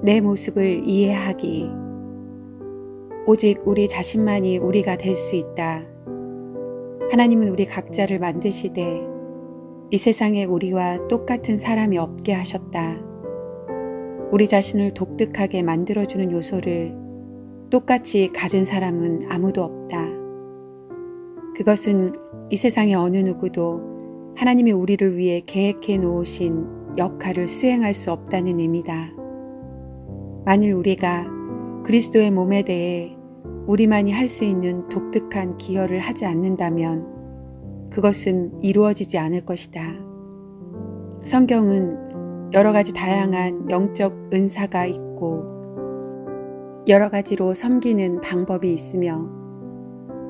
내 모습을 이해하기. 오직 우리 자신만이 우리가 될 수 있다. 하나님은 우리 각자를 만드시되 이 세상에 우리와 똑같은 사람이 없게 하셨다. 우리 자신을 독특하게 만들어주는 요소를 똑같이 가진 사람은 아무도 없다. 그것은 이 세상의 어느 누구도 하나님이 우리를 위해 계획해 놓으신 역할을 수행할 수 없다는 의미다. 만일 우리가 그리스도의 몸에 대해 우리만이 할 수 있는 독특한 기여를 하지 않는다면 그것은 이루어지지 않을 것이다. 성경은 여러 가지 다양한 영적 은사가 있고 여러 가지로 섬기는 방법이 있으며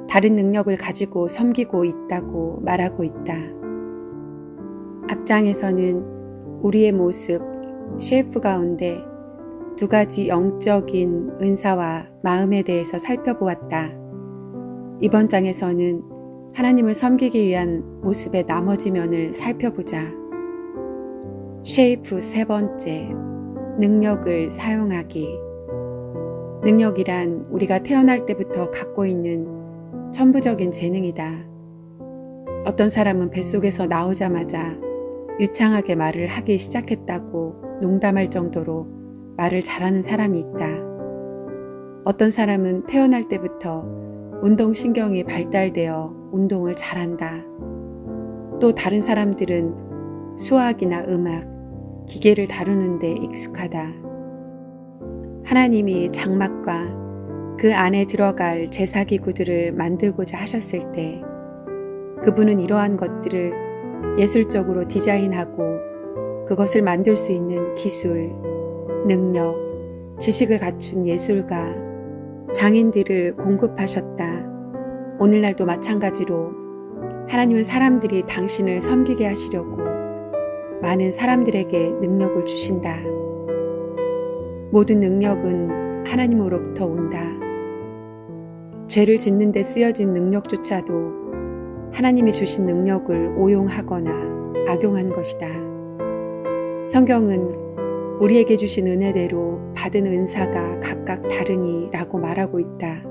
다른 능력을 가지고 섬기고 있다고 말하고 있다. 앞장에서는 우리의 모습, 셰프 가운데 두 가지 영적인 은사와 마음에 대해서 살펴보았다. 이번 장에서는 하나님을 섬기기 위한 모습의 나머지 면을 살펴보자. 셰이프 세 번째, 능력을 사용하기. 능력이란 우리가 태어날 때부터 갖고 있는 천부적인 재능이다. 어떤 사람은 뱃속에서 나오자마자 유창하게 말을 하기 시작했다고 농담할 정도로 말을 잘하는 사람이 있다. 어떤 사람은 태어날 때부터 운동신경이 발달되어 운동을 잘한다. 또 다른 사람들은 수학이나 음악, 기계를 다루는 데 익숙하다. 하나님이 장막과 그 안에 들어갈 제사기구들을 만들고자 하셨을 때 그분은 이러한 것들을 예술적으로 디자인하고 그것을 만들 수 있는 기술, 능력, 지식을 갖춘 예술가, 장인들을 공급하셨다. 오늘날도 마찬가지로 하나님은 사람들이 당신을 섬기게 하시려고 많은 사람들에게 능력을 주신다. 모든 능력은 하나님으로부터 온다. 죄를 짓는 데 쓰여진 능력조차도 하나님이 주신 능력을 오용하거나 악용한 것이다. 성경은 우리에게 주신 은혜대로 받은 은사가 각각 다르니라고 말하고 있다.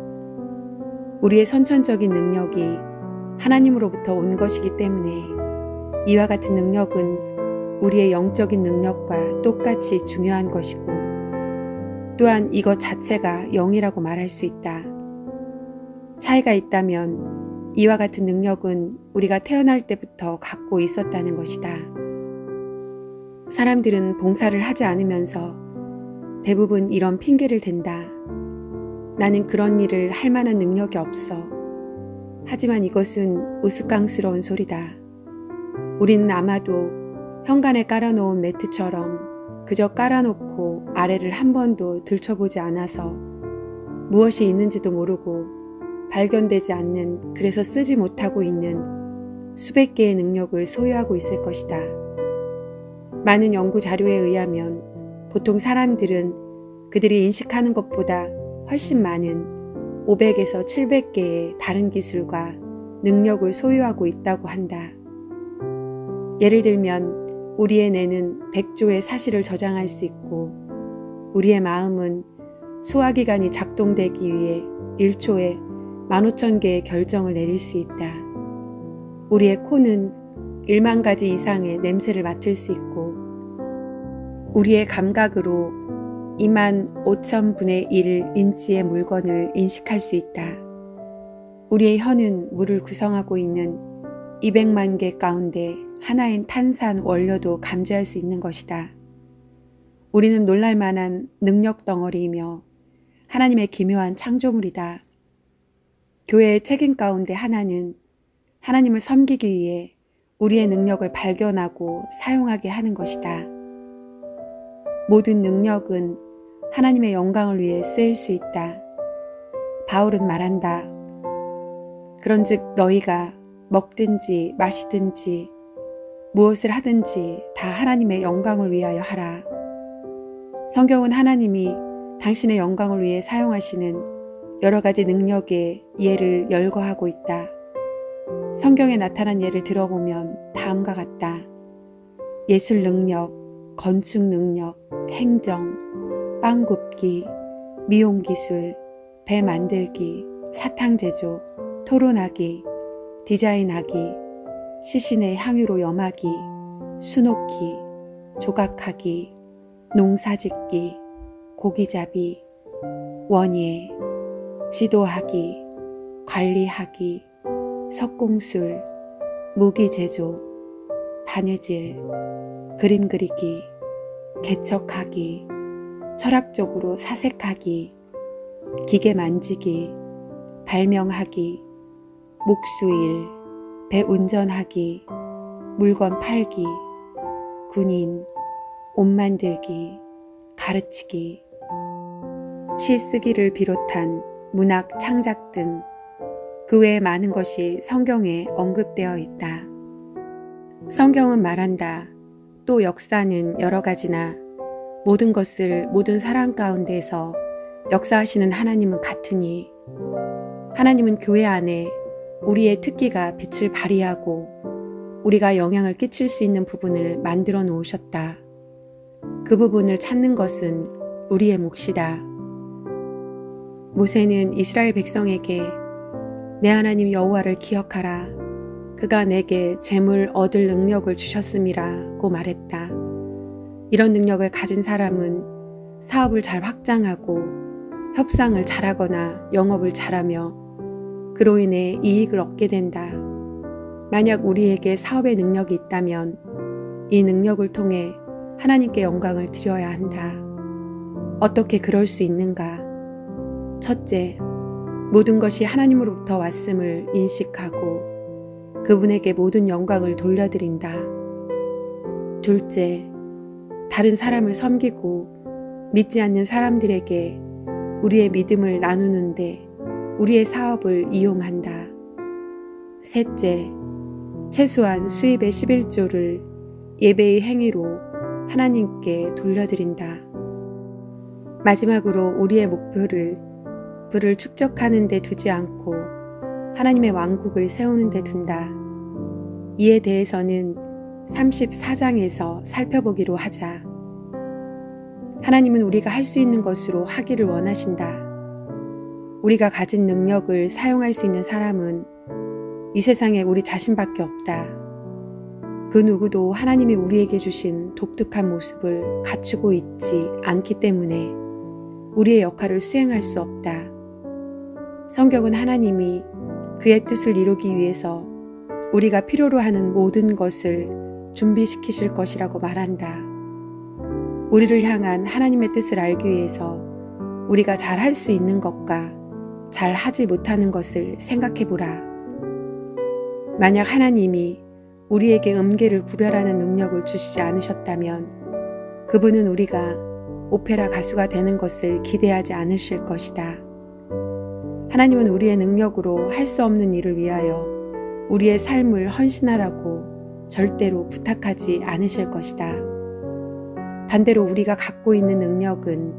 우리의 선천적인 능력이 하나님으로부터 온 것이기 때문에 이와 같은 능력은 우리의 영적인 능력과 똑같이 중요한 것이고 또한 이것 자체가 영이라고 말할 수 있다. 차이가 있다면 이와 같은 능력은 우리가 태어날 때부터 갖고 있었다는 것이다. 사람들은 봉사를 하지 않으면서 대부분 이런 핑계를 댄다. 나는 그런 일을 할 만한 능력이 없어. 하지만 이것은 우스꽝스러운 소리다. 우리는 아마도 현관에 깔아놓은 매트처럼 그저 깔아놓고 아래를 한 번도 들춰보지 않아서 무엇이 있는지도 모르고 발견되지 않는, 그래서 쓰지 못하고 있는 수백 개의 능력을 소유하고 있을 것이다. 많은 연구 자료에 의하면 보통 사람들은 그들이 인식하는 것보다 훨씬 많은 500에서 700개의 다른 기술과 능력을 소유하고 있다고 한다. 예를 들면 우리의 뇌는 100조의 사실을 저장할 수 있고 우리의 마음은 소화기관이 작동되기 위해 1초에 15,000개의 결정을 내릴 수 있다. 우리의 코는 1만 가지 이상의 냄새를 맡을 수 있고 우리의 감각으로 25,000분의 1 인치의 물건을 인식할 수 있다. 우리의 혀는 물을 구성하고 있는 200만 개 가운데 하나인 탄산 원료도 감지할 수 있는 것이다. 우리는 놀랄만한 능력 덩어리이며 하나님의 기묘한 창조물이다. 교회의 책임 가운데 하나는 하나님을 섬기기 위해 우리의 능력을 발견하고 사용하게 하는 것이다. 모든 능력은 하나님의 영광을 위해 쓰일 수 있다. 바울은 말한다. 그런즉 너희가 먹든지 마시든지 무엇을 하든지 다 하나님의 영광을 위하여 하라. 성경은 하나님이 당신의 영광을 위해 사용하시는 여러 가지 능력의 예를 열거하고 있다. 성경에 나타난 예를 들어보면 다음과 같다. 예술 능력, 건축 능력, 행정, 빵 굽기, 미용 기술, 배 만들기, 사탕 제조, 토론하기, 디자인하기, 시신의 향유로 염하기, 수놓기, 조각하기, 농사짓기, 고기잡이, 원예, 지도하기, 관리하기, 석공술, 무기 제조, 바느질, 그림 그리기, 개척하기, 철학적으로 사색하기, 기계 만지기, 발명하기, 목수일, 배 운전하기, 물건 팔기, 군인, 옷 만들기, 가르치기, 시 쓰기를 비롯한 문학 창작 등 그 외에 많은 것이 성경에 언급되어 있다. 성경은 말한다. 또 역사는 여러 가지나 모든 것을 모든 사람 가운데서 역사하시는 하나님은 같으니 하나님은 교회 안에 우리의 특기가 빛을 발휘하고 우리가 영향을 끼칠 수 있는 부분을 만들어 놓으셨다. 그 부분을 찾는 것은 우리의 몫이다. 모세는 이스라엘 백성에게 내 하나님 여호와를 기억하라. 그가 내게 재물 얻을 능력을 주셨음이라고 말했다. 이런 능력을 가진 사람은 사업을 잘 확장하고 협상을 잘하거나 영업을 잘하며 그로 인해 이익을 얻게 된다. 만약 우리에게 사업의 능력이 있다면 이 능력을 통해 하나님께 영광을 드려야 한다. 어떻게 그럴 수 있는가? 첫째, 모든 것이 하나님으로부터 왔음을 인식하고 그분에게 모든 영광을 돌려드린다. 둘째, 다른 사람을 섬기고 믿지 않는 사람들에게 우리의 믿음을 나누는데 우리의 사업을 이용한다. 셋째, 최소한 수입의 11조를 예배의 행위로 하나님께 돌려드린다. 마지막으로 우리의 목표를 부를 축적하는 데 두지 않고 하나님의 왕국을 세우는 데 둔다. 이에 대해서는 34장에서 살펴보기로 하자. 하나님은 우리가 할 수 있는 것으로 하기를 원하신다. 우리가 가진 능력을 사용할 수 있는 사람은 이 세상에 우리 자신밖에 없다. 그 누구도 하나님이 우리에게 주신 독특한 모습을 갖추고 있지 않기 때문에 우리의 역할을 수행할 수 없다. 성경은 하나님이 그의 뜻을 이루기 위해서 우리가 필요로 하는 모든 것을 준비시키실 것이라고 말한다. 우리를 향한 하나님의 뜻을 알기 위해서 우리가 잘 할 수 있는 것과 잘 하지 못하는 것을 생각해 보라. 만약 하나님이 우리에게 음계를 구별하는 능력을 주시지 않으셨다면 그분은 우리가 오페라 가수가 되는 것을 기대하지 않으실 것이다. 하나님은 우리의 능력으로 할 수 없는 일을 위하여 우리의 삶을 헌신하라고 절대로 부탁하지 않으실 것이다. 반대로 우리가 갖고 있는 능력은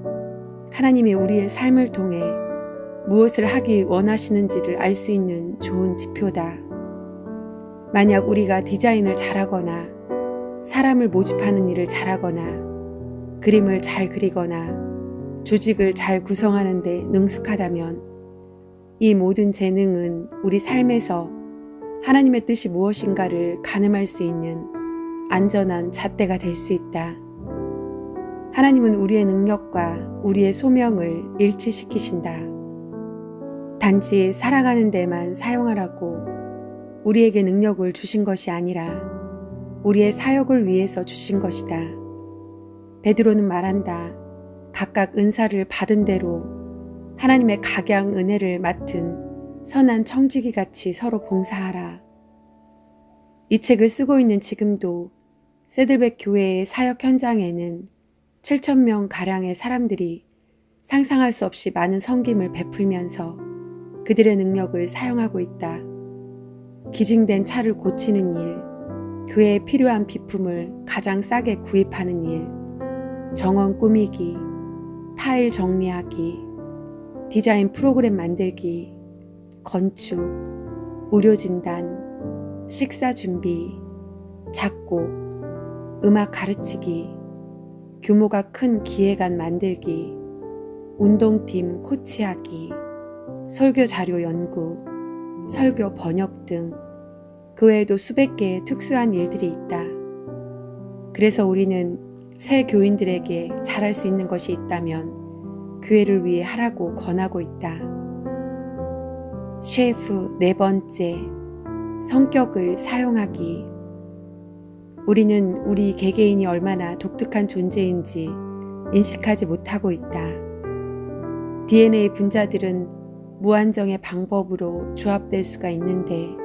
하나님이 우리의 삶을 통해 무엇을 하기 원하시는지를 알 수 있는 좋은 지표다. 만약 우리가 디자인을 잘하거나 사람을 모집하는 일을 잘하거나 그림을 잘 그리거나 조직을 잘 구성하는 데 능숙하다면 이 모든 재능은 우리 삶에서 하나님의 뜻이 무엇인가를 가늠할 수 있는 안전한 잣대가 될 수 있다. 하나님은 우리의 능력과 우리의 소명을 일치시키신다. 단지 살아가는 데만 사용하라고 우리에게 능력을 주신 것이 아니라 우리의 사역을 위해서 주신 것이다. 베드로는 말한다. 각각 은사를 받은 대로 하나님의 각양 은혜를 맡은 선한 청지기 같이 서로 봉사하라. 이 책을 쓰고 있는 지금도 새들백 교회의 사역 현장에는 7,000명 가량의 사람들이 상상할 수 없이 많은 섬김을 베풀면서 그들의 능력을 사용하고 있다. 기증된 차를 고치는 일, 교회에 필요한 비품을 가장 싸게 구입하는 일, 정원 꾸미기, 파일 정리하기, 디자인 프로그램 만들기, 건축, 의료진단, 식사 준비, 작곡, 음악 가르치기, 규모가 큰 기획안 만들기, 운동팀 코치하기, 설교 자료 연구, 설교 번역 등 그 외에도 수백 개의 특수한 일들이 있다. 그래서 우리는 새 교인들에게 잘할 수 있는 것이 있다면 교회를 위해 하라고 권하고 있다. 셰프 네 번째, 성격을 사용하기. 우리는 우리 개개인이 얼마나 독특한 존재인지 인식하지 못하고 있다. DNA 분자들은 무한정의 방법으로 조합될 수가 있는데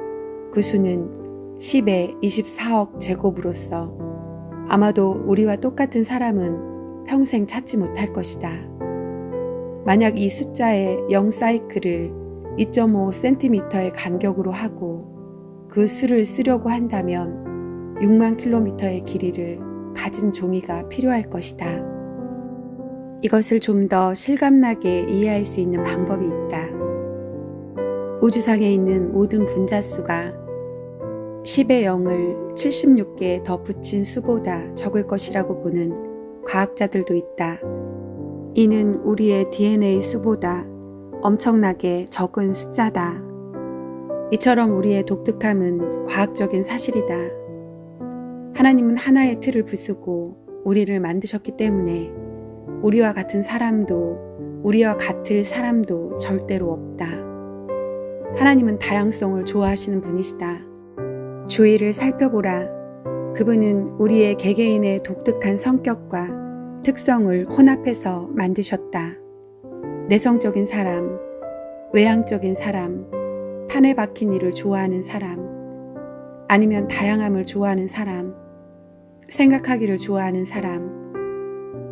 그 수는 10의 24억 제곱으로서 아마도 우리와 똑같은 사람은 평생 찾지 못할 것이다. 만약 이 숫자의 0 사이클을 2.5cm의 간격으로 하고 그 수를 쓰려고 한다면 6만 킬로미터의 길이를 가진 종이가 필요할 것이다. 이것을 좀 더 실감나게 이해할 수 있는 방법이 있다. 우주상에 있는 모든 분자수가 10의 0을 76개 더 붙인 수보다 적을 것이라고 보는 과학자들도 있다. 이는 우리의 DNA 수보다 엄청나게 적은 숫자다. 이처럼 우리의 독특함은 과학적인 사실이다. 하나님은 하나의 틀을 부수고 우리를 만드셨기 때문에 우리와 같은 사람도 우리와 같을 사람도 절대로 없다. 하나님은 다양성을 좋아하시는 분이시다. 주위를 살펴보라. 그분은 우리의 개개인의 독특한 성격과 특성을 혼합해서 만드셨다. 내성적인 사람, 외향적인 사람, 판에 박힌 일을 좋아하는 사람, 아니면 다양함을 좋아하는 사람, 생각하기를 좋아하는 사람,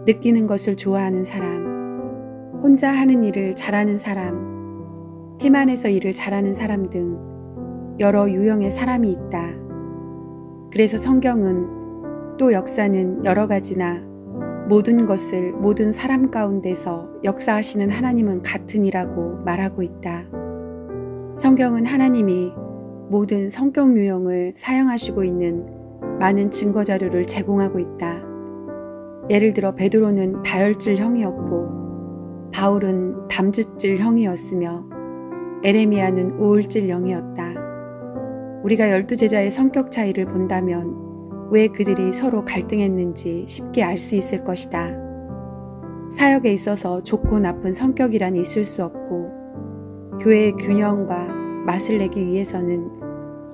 느끼는 것을 좋아하는 사람, 혼자 하는 일을 잘하는 사람, 팀 안에서 일을 잘하는 사람 등 여러 유형의 사람이 있다. 그래서 성경은 또 역사는 여러 가지나 모든 것을 모든 사람 가운데서 역사하시는 하나님은 같으니라고 말하고 있다. 성경은 하나님이 모든 성격 유형을 사용하시고 있는 많은 증거 자료를 제공하고 있다. 예를 들어 베드로는 다혈질 형이었고 바울은 담즙질 형이었으며 에레미야는 우울질 영이었다. 우리가 12제자의 성격 차이를 본다면 왜 그들이 서로 갈등했는지 쉽게 알 수 있을 것이다. 사역에 있어서 좋고 나쁜 성격이란 있을 수 없고 교회의 균형과 맛을 내기 위해서는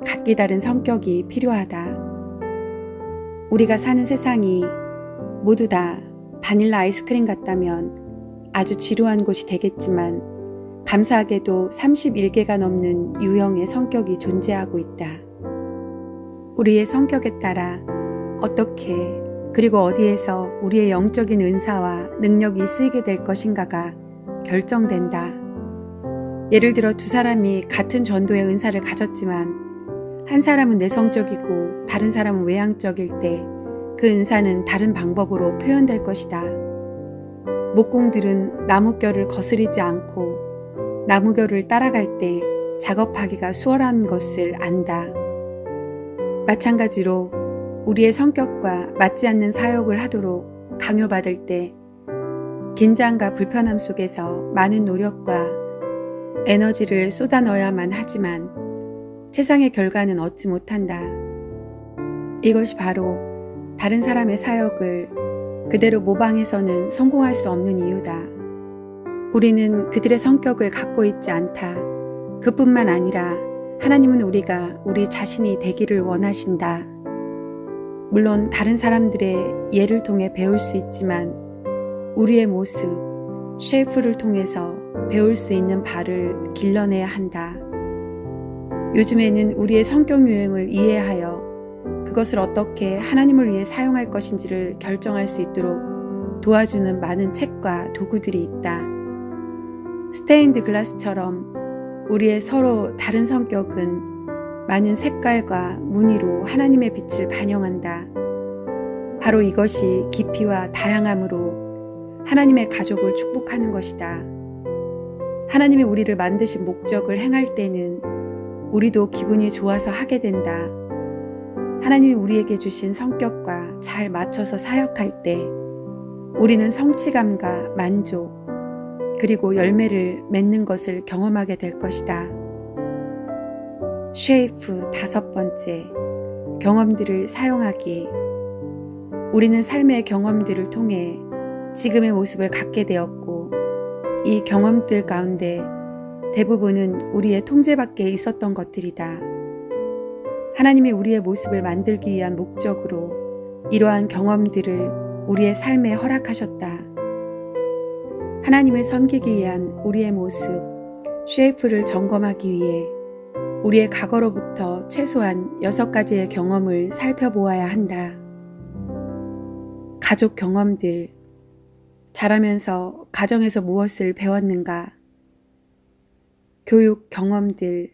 각기 다른 성격이 필요하다. 우리가 사는 세상이 모두 다 바닐라 아이스크림 같다면 아주 지루한 곳이 되겠지만 감사하게도 31개가 넘는 유형의 성격이 존재하고 있다. 우리의 성격에 따라 어떻게 그리고 어디에서 우리의 영적인 은사와 능력이 쓰이게 될 것인가가 결정된다. 예를 들어 두 사람이 같은 전도의 은사를 가졌지만 한 사람은 내성적이고 다른 사람은 외향적일 때 그 은사는 다른 방법으로 표현될 것이다. 목공들은 나무결을 거스리지 않고 나무결을 따라갈 때 작업하기가 수월한 것을 안다. 마찬가지로 우리의 성격과 맞지 않는 사역을 하도록 강요받을 때 긴장과 불편함 속에서 많은 노력과 에너지를 쏟아 넣어야만 하지만 최상의 결과는 얻지 못한다. 이것이 바로 다른 사람의 사역을 그대로 모방해서는 성공할 수 없는 이유다. 우리는 그들의 성격을 갖고 있지 않다. 그뿐만 아니라 하나님은 우리가 우리 자신이 되기를 원하신다. 물론 다른 사람들의 예를 통해 배울 수 있지만 우리의 모습, 셰프를 통해서 배울 수 있는 바를 길러내야 한다. 요즘에는 우리의 성격 유형을 이해하여 그것을 어떻게 하나님을 위해 사용할 것인지를 결정할 수 있도록 도와주는 많은 책과 도구들이 있다. 스테인드 글라스처럼 우리의 서로 다른 성격은 많은 색깔과 무늬로 하나님의 빛을 반영한다. 바로 이것이 깊이와 다양함으로 하나님의 가족을 축복하는 것이다. 하나님이 우리를 만드신 목적을 행할 때는 우리도 기분이 좋아서 하게 된다. 하나님이 우리에게 주신 성격과 잘 맞춰서 사역할 때 우리는 성취감과 만족, 그리고 열매를 맺는 것을 경험하게 될 것이다. 쉐이프 5번째, 경험들을 사용하기. 우리는 삶의 경험들을 통해 지금의 모습을 갖게 되었고, 이 경험들 가운데 대부분은 우리의 통제 밖에 있었던 것들이다. 하나님이 우리의 모습을 만들기 위한 목적으로 이러한 경험들을 우리의 삶에 허락하셨다. 하나님을 섬기기 위한 우리의 모습, 쉐이프를 점검하기 위해 우리의 과거로부터 최소한 6가지의 경험을 살펴보아야 한다. 가족 경험들, 자라면서 가정에서 무엇을 배웠는가? 교육 경험들,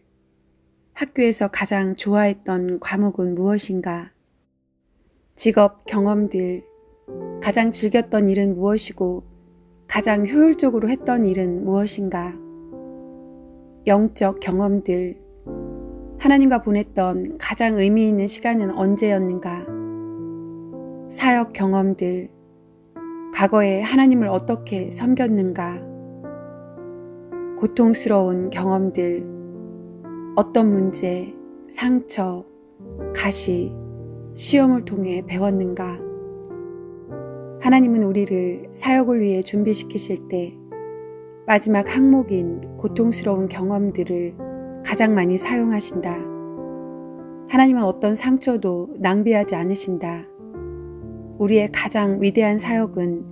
학교에서 가장 좋아했던 과목은 무엇인가? 직업 경험들, 가장 즐겼던 일은 무엇이고 가장 효율적으로 했던 일은 무엇인가? 영적 경험들, 하나님과 보냈던 가장 의미 있는 시간은 언제였는가? 사역 경험들, 과거에 하나님을 어떻게 섬겼는가? 고통스러운 경험들, 어떤 문제, 상처, 가시, 시험을 통해 배웠는가? 하나님은 우리를 사역을 위해 준비시키실 때 마지막 항목인 고통스러운 경험들을 가장 많이 사용하신다. 하나님은 어떤 상처도 낭비하지 않으신다. 우리의 가장 위대한 사역은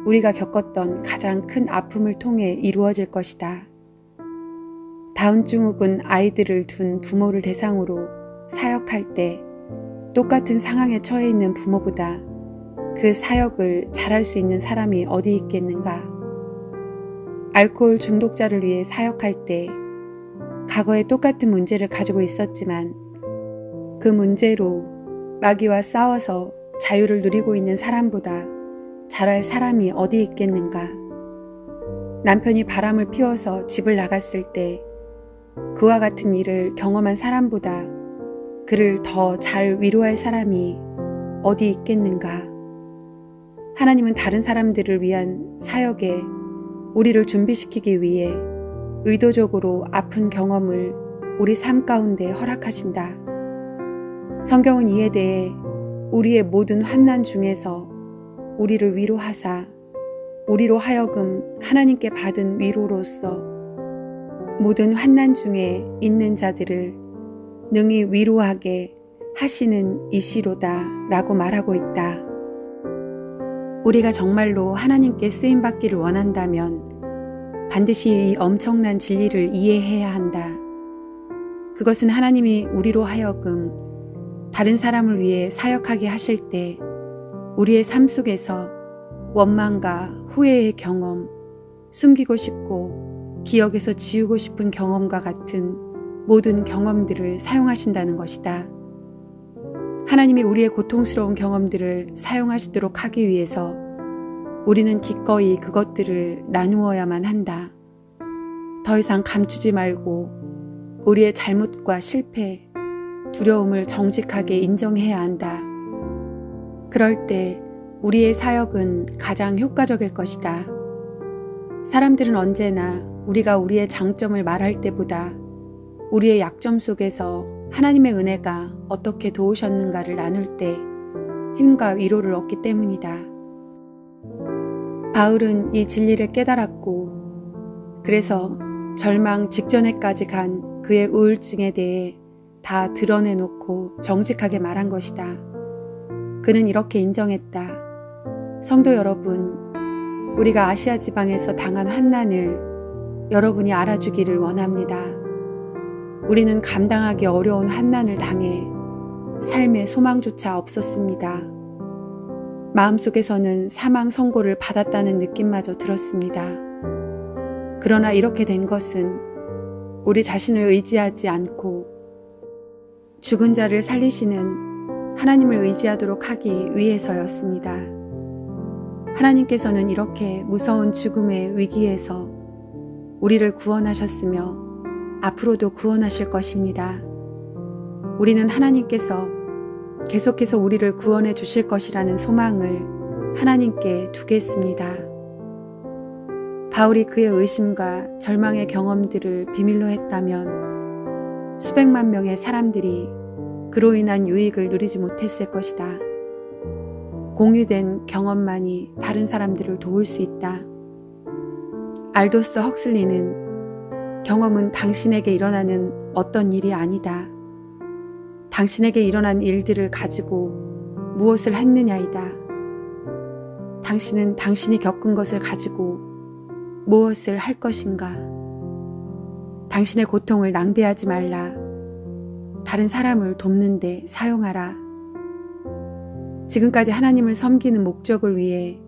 우리가 겪었던 가장 큰 아픔을 통해 이루어질 것이다. 다운증후군 아이들을 둔 부모를 대상으로 사역할 때 똑같은 상황에 처해 있는 부모보다 그 사역을 잘할 수 있는 사람이 어디 있겠는가? 알코올 중독자를 위해 사역할 때 과거에 똑같은 문제를 가지고 있었지만 그 문제로 마귀와 싸워서 자유를 누리고 있는 사람보다 잘할 사람이 어디 있겠는가? 남편이 바람을 피워서 집을 나갔을 때 그와 같은 일을 경험한 사람보다 그를 더 잘 위로할 사람이 어디 있겠는가? 하나님은 다른 사람들을 위한 사역에 우리를 준비시키기 위해 의도적으로 아픈 경험을 우리 삶 가운데 허락하신다. 성경은 이에 대해 우리의 모든 환난 중에서 우리를 위로하사 우리로 하여금 하나님께 받은 위로로서 모든 환난 중에 있는 자들을 능히 위로하게 하시는 이시로다 라고 말하고 있다. 우리가 정말로 하나님께 쓰임받기를 원한다면 반드시 이 엄청난 진리를 이해해야 한다. 그것은 하나님이 우리로 하여금 다른 사람을 위해 사역하게 하실 때 우리의 삶 속에서 원망과 후회의 경험, 숨기고 싶고 기억에서 지우고 싶은 경험과 같은 모든 경험들을 사용하신다는 것이다. 하나님이 우리의 고통스러운 경험들을 사용하시도록 하기 위해서 우리는 기꺼이 그것들을 나누어야만 한다. 더 이상 감추지 말고 우리의 잘못과 실패, 두려움을 정직하게 인정해야 한다. 그럴 때 우리의 사역은 가장 효과적일 것이다. 사람들은 언제나 우리가 우리의 장점을 말할 때보다 우리의 약점 속에서 하나님의 은혜가 어떻게 도우셨는가를 나눌 때 힘과 위로를 얻기 때문이다. 바울은 이 진리를 깨달았고 그래서 절망 직전에까지 간 그의 우울증에 대해 다 드러내놓고 정직하게 말한 것이다. 그는 이렇게 인정했다. 성도 여러분, 우리가 아시아 지방에서 당한 환난을 여러분이 알아주기를 원합니다. 우리는 감당하기 어려운 환난을 당해 삶의 소망조차 없었습니다. 마음속에서는 사망 선고를 받았다는 느낌마저 들었습니다. 그러나 이렇게 된 것은 우리 자신을 의지하지 않고 죽은 자를 살리시는 하나님을 의지하도록 하기 위해서였습니다. 하나님께서는 이렇게 무서운 죽음의 위기에서 우리를 구원하셨으며 앞으로도 구원하실 것입니다. 우리는 하나님께서 계속해서 우리를 구원해 주실 것이라는 소망을 하나님께 두겠습니다. 바울이 그의 의심과 절망의 경험들을 비밀로 했다면 수백만 명의 사람들이 그로 인한 유익을 누리지 못했을 것이다. 공유된 경험만이 다른 사람들을 도울 수 있다. 알도스 헉슬리는 경험은 당신에게 일어나는 어떤 일이 아니다. 당신에게 일어난 일들을 가지고 무엇을 했느냐이다. 당신은 당신이 겪은 것을 가지고 무엇을 할 것인가? 당신의 고통을 낭비하지 말라. 다른 사람을 돕는 데 사용하라. 지금까지 하나님을 섬기는 목적을 위해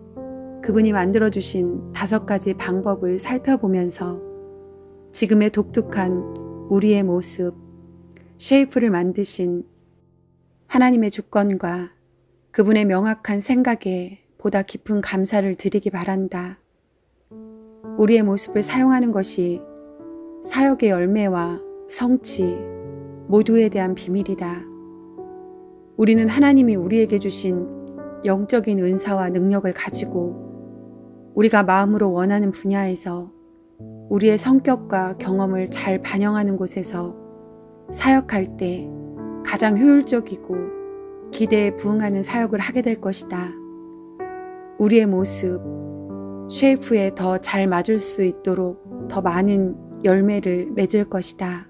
그분이 만들어주신 5가지 방법을 살펴보면서 지금의 독특한 우리의 모습, 쉐이프를 만드신 하나님의 주권과 그분의 명확한 생각에 보다 깊은 감사를 드리기 바란다. 우리의 모습을 사용하는 것이 사역의 열매와 성취 모두에 대한 비밀이다. 우리는 하나님이 우리에게 주신 영적인 은사와 능력을 가지고 우리가 마음으로 원하는 분야에서 우리의 성격과 경험을 잘 반영하는 곳에서 사역할 때 가장 효율적이고 기대에 부응하는 사역을 하게 될 것이다. 우리의 모습, 쉐이프에 더 잘 맞을 수 있도록 더 많은 열매를 맺을 것이다.